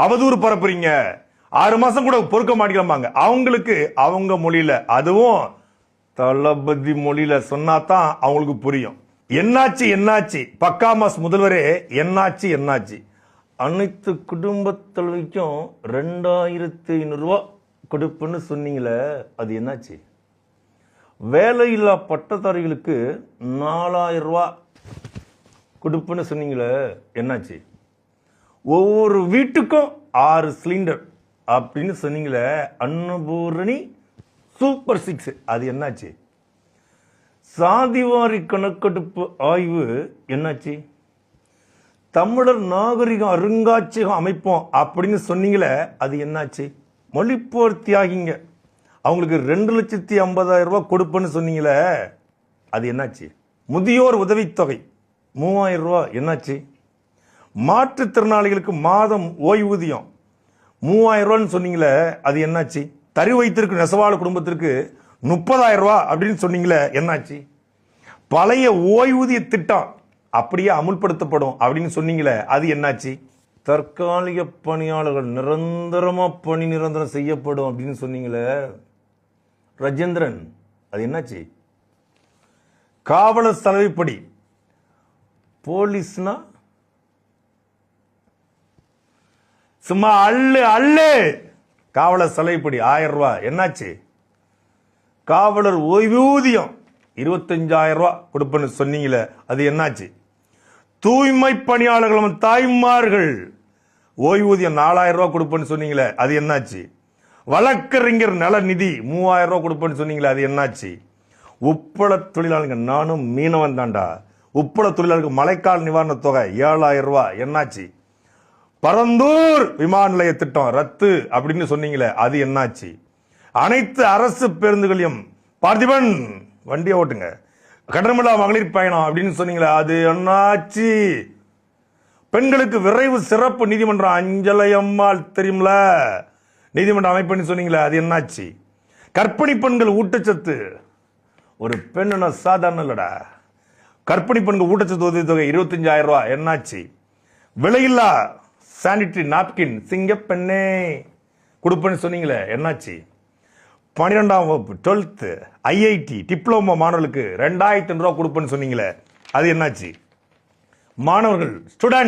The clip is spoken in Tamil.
அவதூறு பரப்புறீங்க, 6 மாசம் கூட பொறுக்க மாட்டேங்கிறாங்க. அவங்களுக்கு அவங்க மொழியில, அதுவும் தளபதி மொழியில சொன்னாதான் அவங்களுக்கு புரியும். என்னாச்சு என்னாச்சு, பக்கா மாஸ் முதல்வரே என்னாச்சு என்னாச்சு, அனைத்து குடும்ப தலைவிக்கும் 2500 ரூபாய் கொடுப்புன்னு சொன்னீங்களே, அது என்னாச்சு? வேலையில்லா பட்டதாரிகளுக்கு 4000 ரூபாய் கொடுப்புன்னு சொன்னீங்களே, என்னாச்சு? ஒவ்வொரு வீட்டுக்கும் 6 சிலிண்டர் அப்படின்னு சொன்னீங்களே, அன்னபூரணி சூப்பர் 6, அது என்னாச்சு? சாதிவாரி கணக்கெடுப்பு ஆய்வு என்னாச்சு? தமிழர் நாகரிக அருங்காட்சியகம் அமைப்போம் அப்படின்னு சொன்னீங்களே, அது என்னாச்சு? மொழிப்போர் தியாகிங்க அவங்களுக்கு 2,50,000 ரூபாய் கொடுப்புன்னு சொன்னீங்களே, அது என்னாச்சு? முதியோர் உதவித்தொகை 3000 ரூபாய் என்னாச்சு? மாற்றுத்திறனாளிகளுக்கு மாதம் ஓய்வூதியம் 3000 ரூபான்னு சொன்னீங்களே, அது என்னாச்சு? தறி வைத்திருக்கும் நெசவாள குடும்பத்திற்கு 30,000 ரூபாய் அப்படின்னு சொன்னீங்களே, என்னாச்சு? பழைய ஓய்வூதிய திட்டம் அப்படியே அமுல்படுத்தப்படும் அப்படின்னு சொன்னீங்களே, அது என்னாச்சு? தற்காலிக பணியாளர்கள் நிரந்தரமா பணி நிரந்தரம் செய்யப்படும் அப்படின்னு சொன்னீங்களே, ராஜேந்திரன், அது என்னாச்சு? காவலர் சலவைப்படி போலீஸ்னா சும்மா அள்ளு அள்ளு, காவலர் சலவைப்படி 1000 ரூபாய் என்னாச்சு? காவலர் ஓய்வூதியம் 25,000 ரூபாய் கொடுப்பேன்னு சொன்னீங்களே, அது என்னாச்சு? தூய்மை பணியாளர்களும் தாய்மார்கள் ஓய்வூதியம் 4000 ரூபாய் கொடுப்பேன்னு சொன்னீங்களே, அது என்னாச்சு? வழக்கறிஞர் நல நிதி 3000 ரூபாய் கொடுப்பேன்னு சொன்னீங்களே, அது என்னாச்சு? உப்பள தொழிலாளர்கள், நானும் மீனவன் தாண்டா, உப்பள தொழிலாளர்களுக்கு மழைக்கால நிவாரண தொகை 7000 ரூபாய் என்னாச்சு? பரந்தூர் விமான நிலைய திட்டம் ரத்து அப்படின்னு சொன்னீங்களே, அது என்னாச்சு? அனைத்து அரசு பேருந்துகளையும் பார்த்திபன் வண்டியை ஓட்டுங்க, கடற்கடலா மகளிர் பயணம் அப்படின்னு சொன்னீங்களே, அது என்னாச்சு? பெண்களுக்கு விரைவு சிறப்பு நீதிமன்றம் அஞ்சலை அம்மாள் தெரியுமில, நீதிமன்றம் அமைப்புன்னு சொன்னீங்களே, அது என்னாச்சு? கர்ப்பிணி பெண்கள் ஊட்டச்சத்து, ஒரு பெண்ணு சாதாரண இல்லடா, கர்ப்பிணி பெண்கள் ஊட்டச்சத்து உதவி தொகை 25,000 ரூபாய் என்னாச்சு? விலையில்லா சானிட்டரி நாப்கின் சிங்கப்பெண்ணே கொடுப்பேன்னு சொன்னீங்களே, என்னாச்சு? 12ஆம் வகுப்பு 12th ஐஐடி டிப்ளமோ மாணவர்களுக்கு 2,500 ரூபாய் கொடுப்பேன்னு சொன்னீங்களே, அது என்னாச்சு? மாணவர்கள் ஸ்டூடெண்ட்